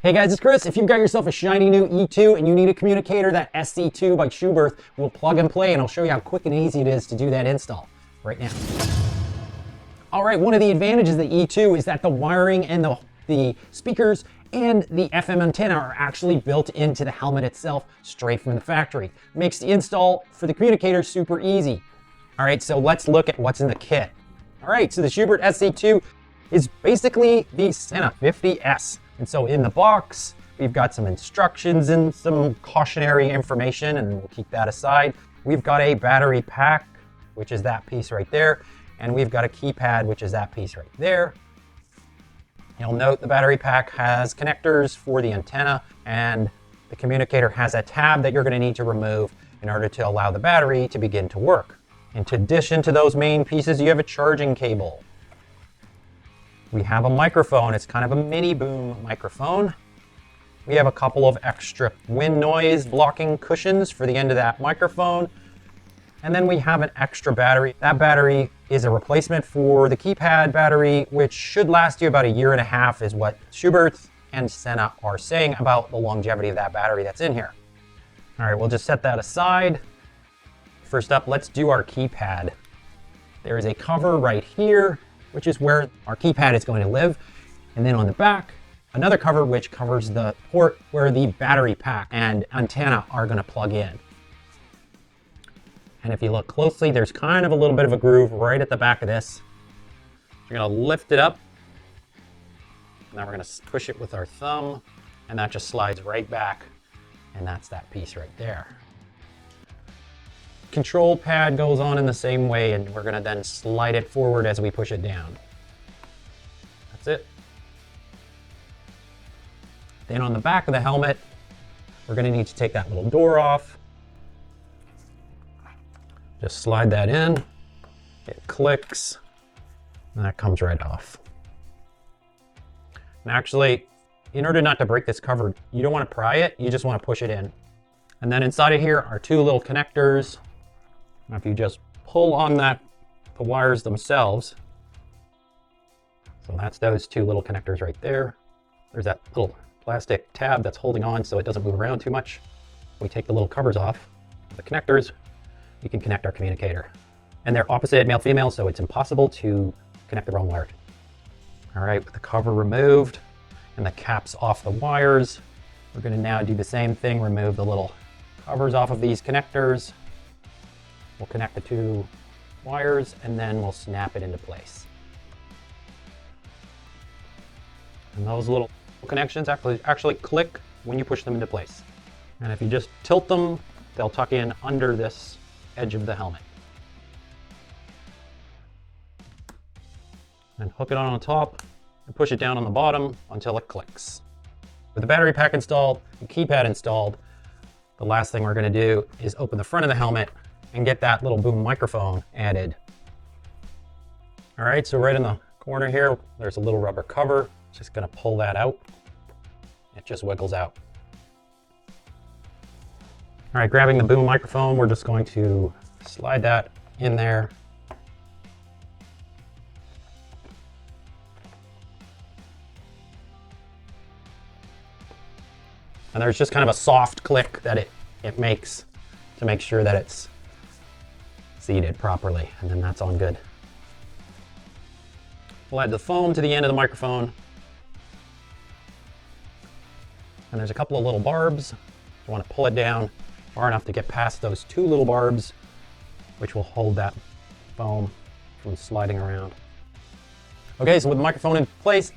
Hey guys, it's Chris. If you've got yourself a shiny new E2 and you need a communicator, that SC2 by Schuberth will plug and play, and I'll show you how quick and easy it is to do that install right now. All right, one of the advantages of the E2 is that the wiring and the speakers and the FM antenna are actually built into the helmet itself straight from the factory. Makes the install for the communicator super easy. All right, so let's look at what's in the kit. All right, so the Schuberth SC2 is basically the Sena 50S. And so in the box, we've got some instructions and some cautionary information, and we'll keep that aside. We've got a battery pack, which is that piece right there. And we've got a keypad, which is that piece right there. You'll note the battery pack has connectors for the antenna, and the communicator has a tab that you're going to need to remove in order to allow the battery to begin to work. In addition to those main pieces, you have a charging cable. We have a microphone. It's kind of a mini boom microphone. We have a couple of extra wind noise blocking cushions for the end of that microphone. And then we have an extra battery. That battery is a replacement for the keypad battery, which should last you about 1.5 years, is what Schuberth and Sena are saying about the longevity of that battery that's in here. All right, we'll just set that aside. First up, let's do our keypad. There is a cover right here, which is where our keypad is going to live. And then on the back, another cover which covers the port where the battery pack and antenna are going to plug in. And if you look closely, there's kind of a little bit of a groove right at the back of this. You're going to lift it up. Now we're going to push it with our thumb, and that just slides right back. And that's that piece right there. Control pad goes on in the same way, and we're going to then slide it forward as we push it down. That's it. Then on the back of the helmet, we're going to need to take that little door off. Just slide that in, it clicks, and that comes right off. And actually, in order not to break this cover, you don't want to pry it, you just want to push it in. And then inside of here are two little connectors. Now if you just pull on the wires themselves, so that's those two little connectors right there. There's that little plastic tab that's holding on so it doesn't move around too much. We take the little covers off, the connectors, we can connect our communicator. And they're opposite male-female, so it's impossible to connect the wrong wire. All right, with the cover removed and the caps off the wires, we're going to now do the same thing, remove the little covers off of these connectors. We'll connect the two wires, and then we'll snap it into place. And those little connections actually click when you push them into place. And if you just tilt them, they'll tuck in under this edge of the helmet. And hook it on top and push it down on the bottom until it clicks. With the battery pack installed, the keypad installed, the last thing we're going to do is open the front of the helmet and get that little boom microphone added. All right, so right in the corner here, there's a little rubber cover. Just going to pull that out. It just wiggles out. All right, grabbing the boom microphone, we're just going to slide that in there. And there's just kind of a soft click that it makes to make sure that it's seated properly, and then that's on good. We'll add the foam to the end of the microphone. And there's a couple of little barbs. You want to pull it down far enough to get past those two little barbs, which will hold that foam from sliding around. Okay, so with the microphone in place,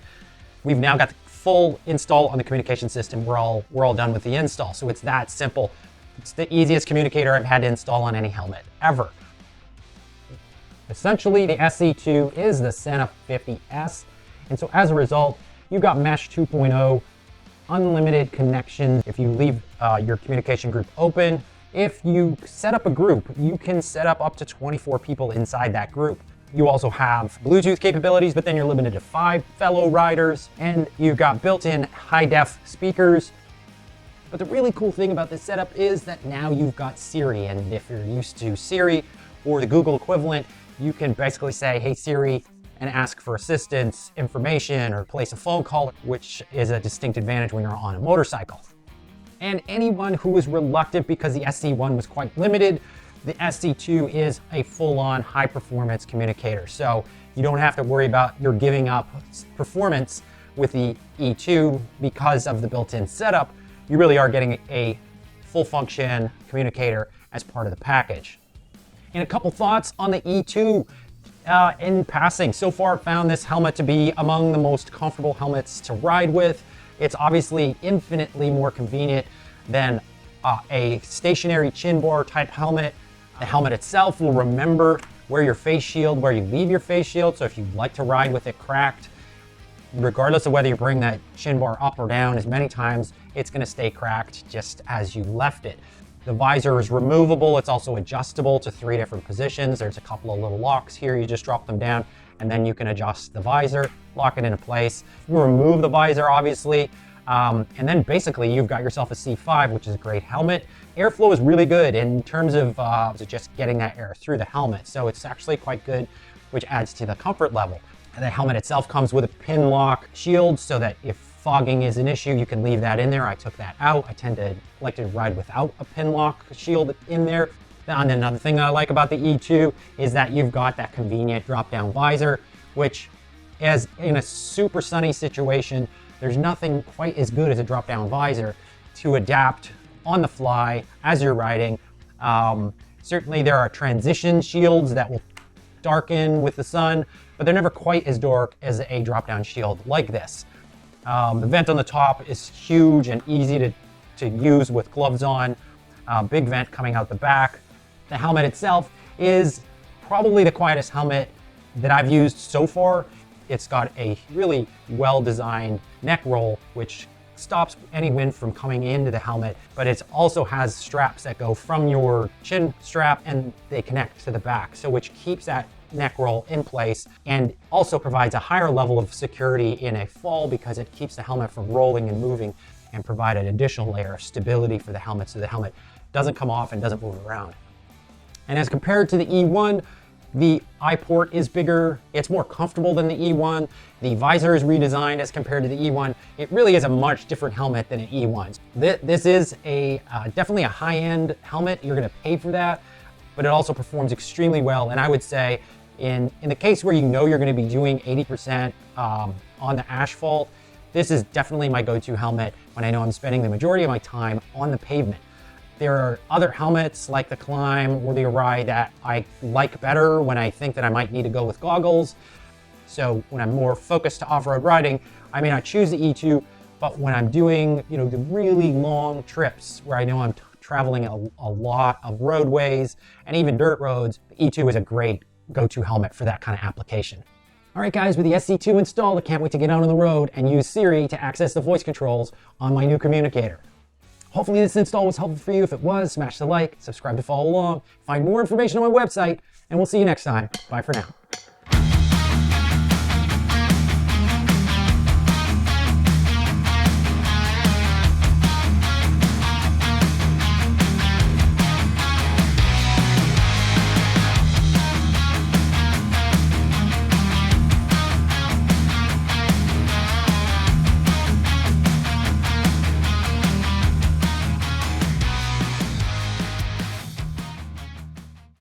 we've now got the full install on the communication system. We're all done with the install. So it's that simple. It's the easiest communicator I've had to install on any helmet ever. Essentially, the SC2 is the Sena 50S. And so as a result, you've got Mesh 2.0, unlimited connections. If you leave your communication group open, if you set up a group, you can set up to 24 people inside that group. You also have Bluetooth capabilities, but then you're limited to 5 fellow riders, and you've got built-in high-def speakers. But the really cool thing about this setup is that now you've got Siri, and if you're used to Siri or the Google equivalent, you can basically say, hey Siri, and ask for assistance, information, or place a phone call, which is a distinct advantage when you're on a motorcycle. And anyone who was reluctant because the SC1 was quite limited, the SC2 is a full-on high-performance communicator. So you don't have to worry about you're giving up performance with the E2 because of the built-in setup. You really are getting a full-function communicator as part of the package. And a couple thoughts on the E2 in passing. So far, found this helmet to be among the most comfortable helmets to ride with. It's obviously infinitely more convenient than a stationary chin bar type helmet. The helmet itself will remember where you leave your face shield. So if you like to ride with it cracked, regardless of whether you bring that chin bar up or down as many times, it's going to stay cracked just as you left it. The visor is removable. It's also adjustable to 3 different positions. There's a couple of little locks here. You just drop them down and then you can adjust the visor, lock it into place. You remove the visor, obviously, and then basically you've got yourself a C5, which is a great helmet. Airflow is really good in terms of just getting that air through the helmet. So it's actually quite good, which adds to the comfort level. The helmet itself comes with a pin lock shield so that if fogging is an issue, you can leave that in there. I took that out. I tend to like to ride without a pin lock shield in there. And another thing I like about the E2 is that you've got that convenient drop-down visor, which as in a super sunny situation, there's nothing quite as good as a drop-down visor to adapt on the fly as you're riding. Certainly there are transition shields that will darken with the sun, but they're never quite as dark as a drop-down shield like this. The vent on the top is huge and easy to use with gloves on. Big vent coming out the back. The helmet itself is probably the quietest helmet that I've used so far. It's got a really well-designed neck roll, which stops any wind from coming into the helmet, but it also has straps that go from your chin strap and they connect to the back, so which keeps that neck roll in place and also provides a higher level of security in a fall because it keeps the helmet from rolling and moving and provide an additional layer of stability for the helmet so the helmet doesn't come off and doesn't move around. And as compared to the E1, the eye port is bigger, it's more comfortable than the E1, the visor is redesigned as compared to the E1. It really is a much different helmet than an E1. This is definitely a high-end helmet. You're gonna pay for that, but it also performs extremely well. And I would say in the case where you know you're gonna be doing 80% on the asphalt, this is definitely my go-to helmet when I know I'm spending the majority of my time on the pavement. There are other helmets like the Climb or the Arai that I like better when I think that I might need to go with goggles. So when I'm more focused to off-road riding, I may not choose the E2, but when I'm doing, the really long trips where I know I'm traveling a lot of roadways and even dirt roads, the E2 is a great go-to helmet for that kind of application. All right, guys, with the SC2 installed, I can't wait to get out on the road and use Siri to access the voice controls on my new communicator. Hopefully this install was helpful for you. If it was, smash the like, subscribe to follow along, find more information on my website, and we'll see you next time. Bye for now.